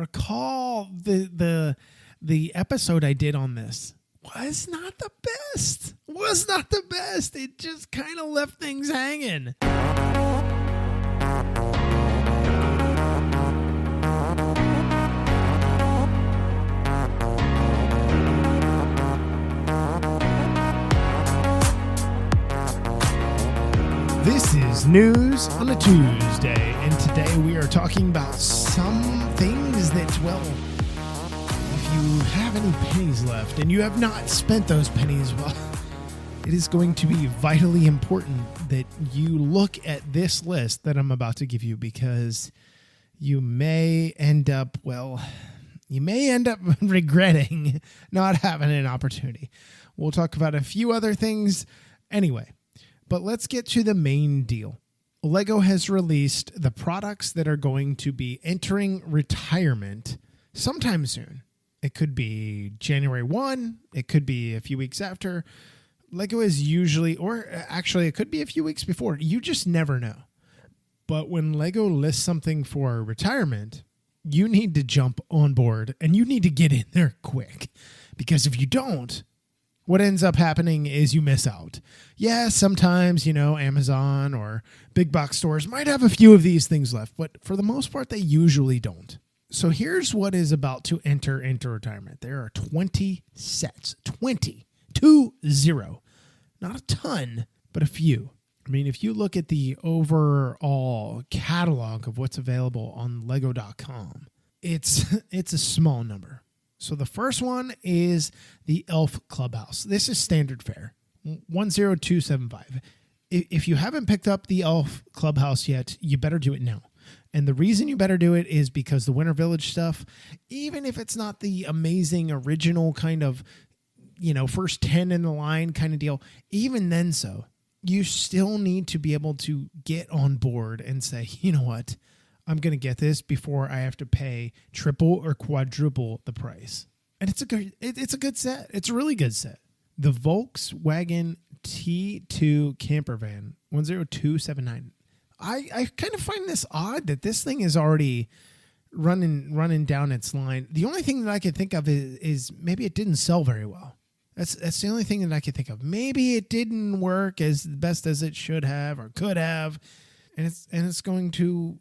recall the episode I did on this was not the best. It just kind of left things hanging. This is News on a Tuesday, and today we are talking about some things that, well, if you have any pennies left and you have not spent those pennies, well, it is going to be vitally important that you look at this list that I'm about to give you, because you may end up regretting not having an opportunity. We'll talk about a few other things anyway. But let's get to the main deal. Lego has released the products that are going to be entering retirement sometime soon. It could be January 1. It could be a few weeks after. Lego is usually, or actually it could be a few weeks before. You just never know. But when Lego lists something for retirement, you need to jump on board and you need to get in there quick. Because if you don't, what ends up happening is you miss out. Yeah, sometimes, Amazon or big box stores might have a few of these things left, but for the most part, they usually don't. So here's what is about to enter into retirement. There are 20 sets. 20. 20. Not a ton, but a few. I mean, if you look at the overall catalog of what's available on Lego.com, it's a small number. So the first one is the Elf Clubhouse. This is standard fare, 10275. If you haven't picked up the Elf Clubhouse yet, you better do it now. And the reason you better do it is because the Winter Village stuff, even if it's not the amazing original kind of, first 10 in the line kind of deal, even then you still need to be able to get on board and say, you know what? I'm going to get this before I have to pay triple or quadruple the price. And it's a good set. It's a really good set. The Volkswagen T2 camper van, 10279. I kind of find this odd that this thing is already running down its line. The only thing that I can think of is maybe it didn't sell very well. That's the only thing that I can think of. Maybe it didn't work as best as it should have or could have. And it's going to,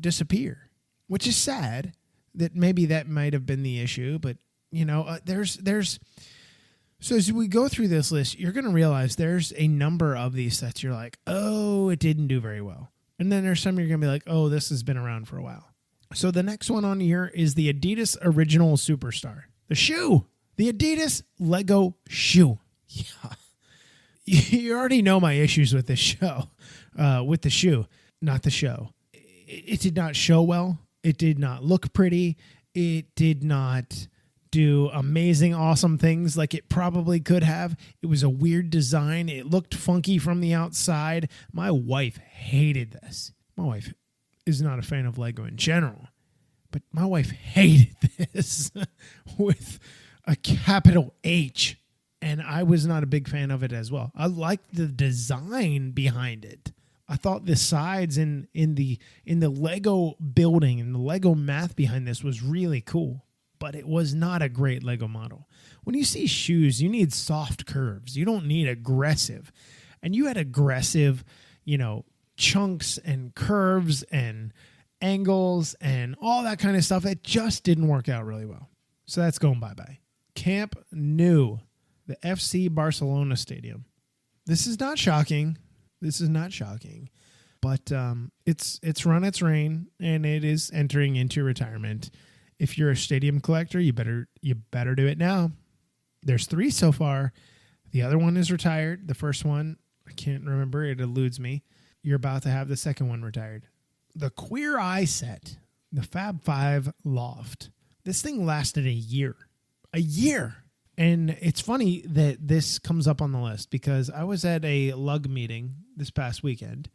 disappear, which is sad that maybe that might have been the issue. But, so as we go through this list, you're going to realize there's a number of these sets. You're like, oh, it didn't do very well. And then there's some you're going to be like, oh, this has been around for a while. So the next one on here is the Adidas Original Superstar, the shoe, the Adidas Lego shoe. Yeah. You already know my issues with this show. With the shoe, not the show. It did not show well. It did not look pretty. It did not do amazing, awesome things like it probably could have. It was a weird design. It looked funky from the outside. My wife hated this. My wife is not a fan of Lego in general, but my wife hated this with a capital H. And I was not a big fan of it as well. I liked the design behind it. I thought the sides in the Lego building and the Lego math behind this was really cool, but it was not a great Lego model. When you see shoes, you need soft curves. You don't need aggressive. And you had aggressive, chunks and curves and angles and all that kind of stuff. It just didn't work out really well. So that's going bye-bye. Camp Nou, the FC Barcelona Stadium. This is not shocking. But it's run its reign and it is entering into retirement. If you're a stadium collector, you better do it now. There's 3 so far. The other one is retired. The first one, I can't remember. It eludes me. You're about to have the second one retired. The Queer Eye set, the Fab 5 Loft. This thing lasted a year. A year. And it's funny that this comes up on the list because I was at a LUG meeting this past weekend,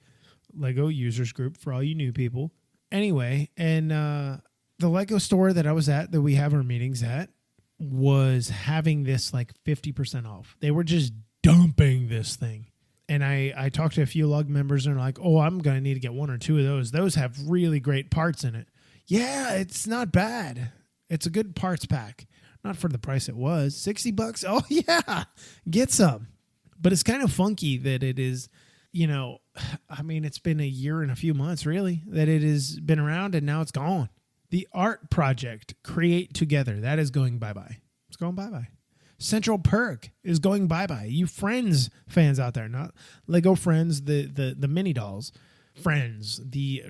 Lego Users Group for all you new people. Anyway, and the Lego store that I was at, that we have our meetings at, was having this like 50% off. They were just dumping this thing. And I talked to a few LUG members and they're like, oh, I'm going to need to get 1 or 2 of those. Those have really great parts in it. Yeah, it's not bad. It's a good parts pack. Not for the price it was. $60. Oh, yeah. Get some. But it's kind of funky that it is, it's been a year and a few months, really, that it has been around and now it's gone. The art project, Create Together, that is going bye-bye. It's going bye-bye. Central Perk is going bye-bye. You Friends fans out there, not Lego Friends, the mini dolls. Friends, the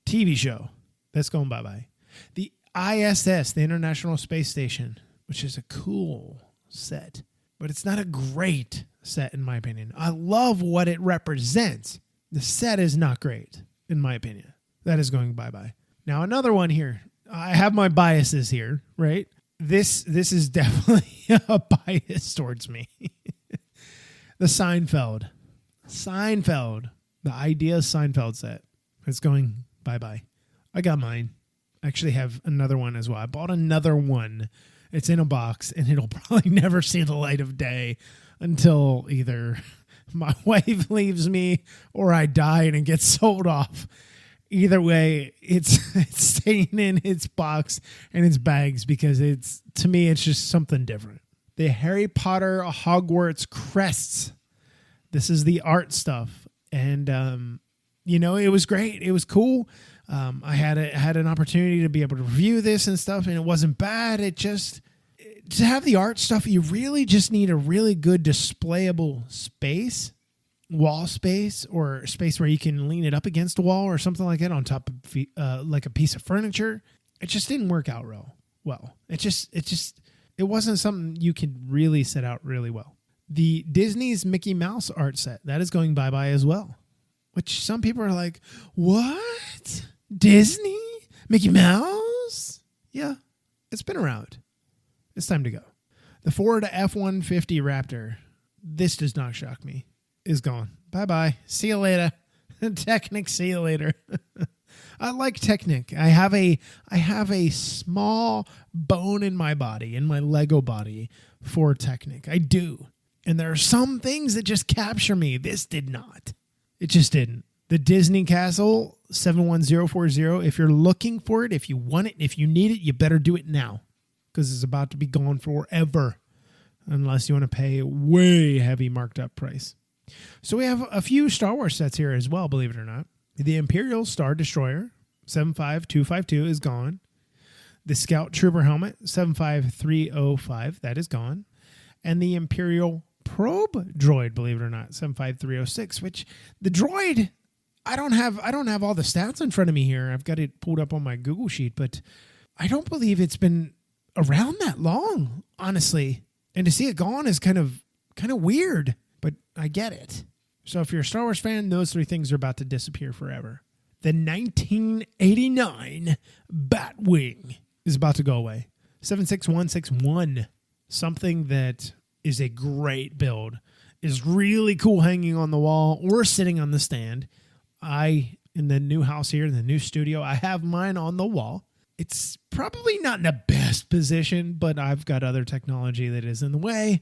TV show, that's going bye-bye. The ISS, the International Space Station, which is a cool set, but it's not a great set in my opinion. I love what it represents. The set is not great in my opinion. That is going bye-bye. Now another one here. I have my biases here, right? This is definitely a bias towards me. The Seinfeld, the Idea Seinfeld set. It's going bye-bye. I got mine. I actually have another one as well. I bought another one. It's in a box, and it'll probably never see the light of day until either my wife leaves me or I die and it gets sold off. Either way, it's staying in its box and its bags because to me, it's just something different. The Harry Potter Hogwarts crests. This is the art stuff. And, it was great. It was cool. I had an opportunity to be able to review this and stuff, and it wasn't bad. To have the art stuff, you really just need a really good displayable space, wall space, or space where you can lean it up against a wall or something like that on top of like a piece of furniture. It just didn't work out real well. It wasn't something you could really set out really well. The Disney's Mickey Mouse art set, that is going bye-bye as well, which some people are like, what? Disney? Mickey Mouse? Yeah, it's been around. It's time to go. The Ford F-150 Raptor, this does not shock me, is gone. Bye-bye. See you later. Technic, see you later. I like Technic. I have a small bone in my body, in my Lego body, for Technic. I do. And there are some things that just capture me. This did not. It just didn't. The Disney Castle 71040. If you're looking for it, if you want it, if you need it, you better do it now, because it's about to be gone forever, unless you want to pay a way heavy marked up price. So we have a few Star Wars sets here as well, believe it or not. The Imperial Star Destroyer 75252 is gone. The Scout Trooper helmet 75305, that is gone. And the Imperial Probe droid, believe it or not, 75306, which the droid, I don't have all the stats in front of me here. I've got it pulled up on my Google sheet, but I don't believe it's been around that long, honestly. And to see it gone is kind of weird, but I get it. So if you're a Star Wars fan, those three things are about to disappear forever. The 1989 Batwing is about to go away. 76161. Something that is a great build, is really cool hanging on the wall or sitting on the stand. In the new house here, in the new studio, I have mine on the wall. It's probably not in the best position, but I've got other technology that is in the way,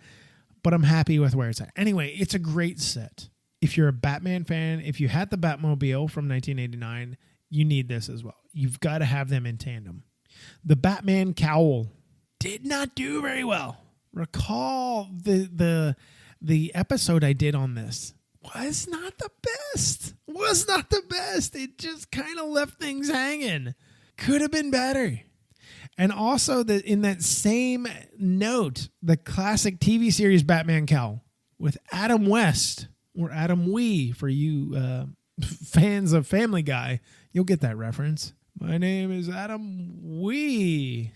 but I'm happy with where it's at. Anyway, it's a great set. If you're a Batman fan, if you had the Batmobile from 1989, you need this as well. You've got to have them in tandem. The Batman cowl did not do very well. Recall the episode I did on this was not the best. It just kind of left things hanging. Could have been better. And also in that same note, the classic TV series Batman cowl with Adam West, or Adam Wee for you fans of Family Guy. You'll get that reference. My name is Adam Wee.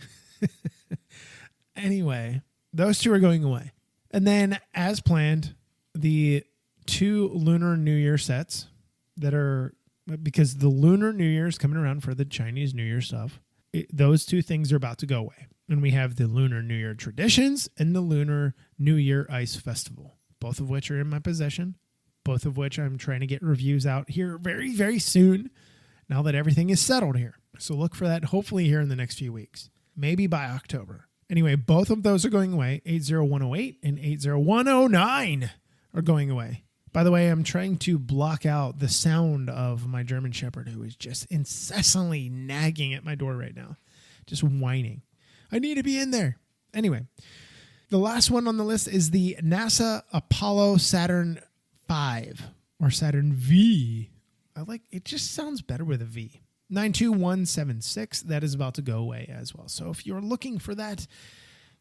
Anyway, those two are going away. And then, as planned, the 2 Lunar New Year sets that are, because the Lunar New Year is coming around for the Chinese New Year stuff, those 2 things are about to go away. And we have the Lunar New Year Traditions and the Lunar New Year Ice Festival, both of which are in my possession, both of which I'm trying to get reviews out here very, very soon, now that everything is settled here. So look for that hopefully here in the next few weeks, maybe by October. Anyway, both of those are going away. 80108 and 80109 are going away. By the way, I'm trying to block out the sound of my German Shepherd, who is just incessantly nagging at my door right now, just whining. I need to be in there. Anyway, the last one on the list is the NASA Apollo Saturn V or Saturn V. It just sounds better with a V. 92176. That is about to go away as well. So if you're looking for that,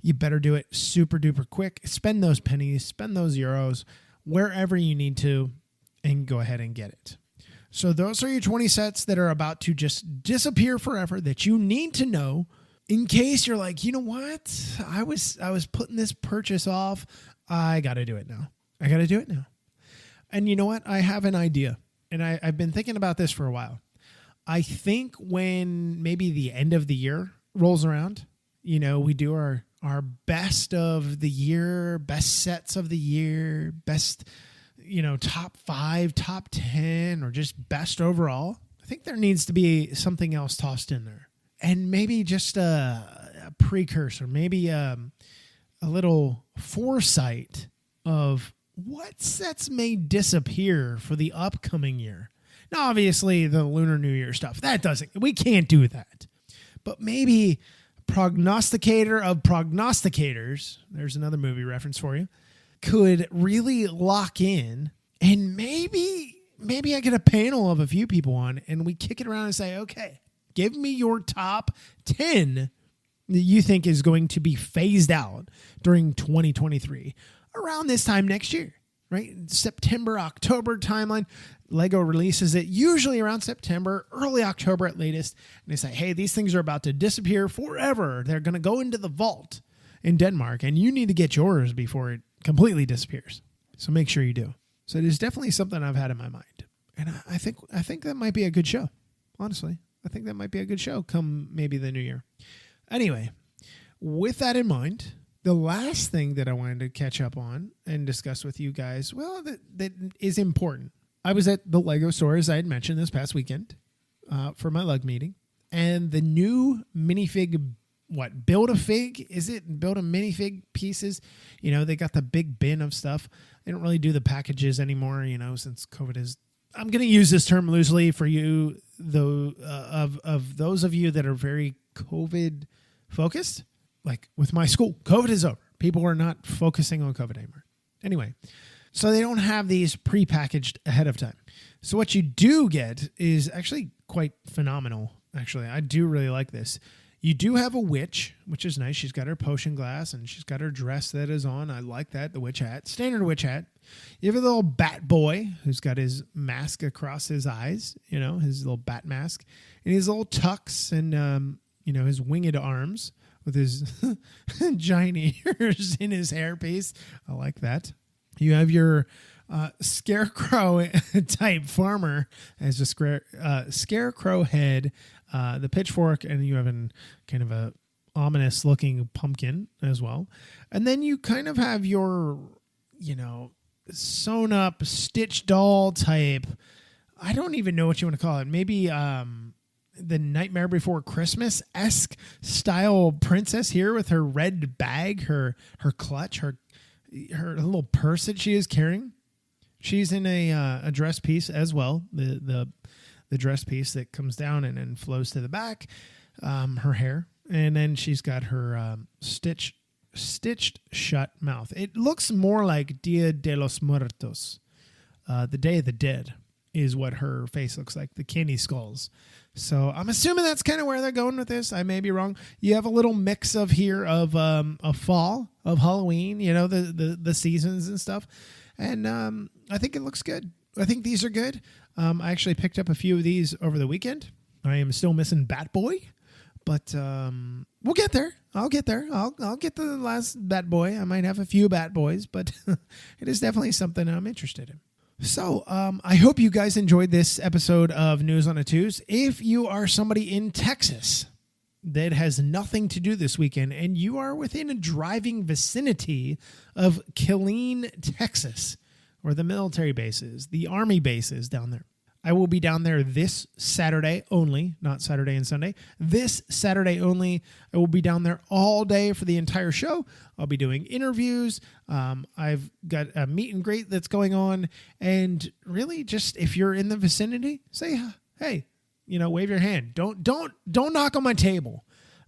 you better do it super duper quick. Spend those pennies, spend those euros wherever you need to, and go ahead and get it. So those are your 20 sets that are about to just disappear forever that you need to know in case you're like, you know what? I was putting this purchase off. I got to do it now. And you know what? I have an idea, and I've been thinking about this for a while. I think when maybe the end of the year rolls around, we do our best of the year, best sets of the year, best, top 5, top 10, or just best overall. I think there needs to be something else tossed in there. And maybe just a precursor, maybe a little foresight of what sets may disappear for the upcoming year. Now, obviously, the Lunar New Year stuff, we can't do that. But maybe prognosticator of prognosticators, there's another movie reference for you, could really lock in, and maybe I get a panel of a few people on, and we kick it around and say, okay, give me your top 10 that you think is going to be phased out during 2023 around this time next year, right? September, October timeline. Lego releases it usually around September, early October at latest. And they say, hey, these things are about to disappear forever. They're going to go into the vault in Denmark, and you need to get yours before it completely disappears. So make sure you do. So it is definitely something I've had in my mind. And I think that might be a good show. Honestly, I think that might be a good show come maybe the new year. Anyway, with that in mind, the last thing that I wanted to catch up on and discuss with you guys, well, that is important. I was at the Lego store, as I had mentioned, this past weekend for my lug meeting. And the new minifig, Build-A-Fig? Is it Build-A-Minifig pieces? They got the big bin of stuff. They don't really do the packages anymore, since COVID is... I'm going to use this term loosely for you, though, of those of you that are very COVID focused. Like with my school, COVID is over. People are not focusing on COVID anymore. Anyway, so they don't have these pre-packaged ahead of time. So what you do get is actually quite phenomenal. Actually, I do really like this. You do have a witch, which is nice. She's got her potion glass and she's got her dress that is on. I like that, the witch hat, standard witch hat. You have a little bat boy who's got his mask across his eyes, his little bat mask, and his little tucks and, his winged arms with his giant ears in his hairpiece. I like that. You have your scarecrow type farmer as a scarecrow head, the pitchfork, and you have kind of a ominous looking pumpkin as well. And then you kind of have your, sewn up stitch doll type. I don't even know what you want to call it. Maybe the Nightmare Before Christmas-esque style princess here with her red bag, her clutch, her little purse that she is carrying. She's in a dress piece as well. The dress piece that comes down and then flows to the back, her hair. And then she's got her stitched shut mouth. It looks more like Dia de los Muertos, the Day of the Dead is what her face looks like, the candy skulls. So I'm assuming that's kind of where they're going with this. I may be wrong. You have a little mix of fall, of Halloween, the seasons and stuff. And I think it looks good. I think these are good. I actually picked up a few of these over the weekend. I am still missing Bat Boy, but we'll get there. I'll get there. I'll get the last Bat Boy. I might have a few Bat Boys, but it is definitely something I'm interested in. So I hope you guys enjoyed this episode of News on a Tues. If you are somebody in Texas that has nothing to do this weekend and you are within a driving vicinity of Killeen, Texas, or the military bases, the army bases down there, I will be down there this Saturday only, not Saturday and Sunday. This Saturday only. I will be down there all day for the entire show. I'll be doing interviews. I've got a meet and greet that's going on. And really just if you're in the vicinity, say, hey, wave your hand. Don't knock on my table.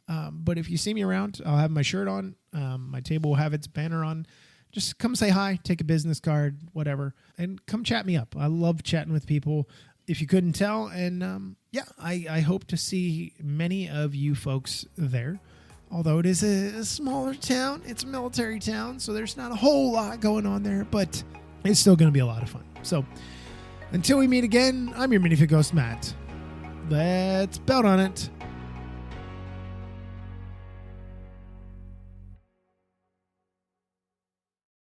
But if you see me around, I'll have my shirt on. My table will have its banner on. Just come say hi, take a business card, whatever, and come chat me up. I love chatting with people, if you couldn't tell. And I hope to see many of you folks there. Although it is a smaller town, it's a military town, so there's not a whole lot going on there, but it's still going to be a lot of fun. So until we meet again, I'm your Minifigure Ghost, Matt. Let's belt on it.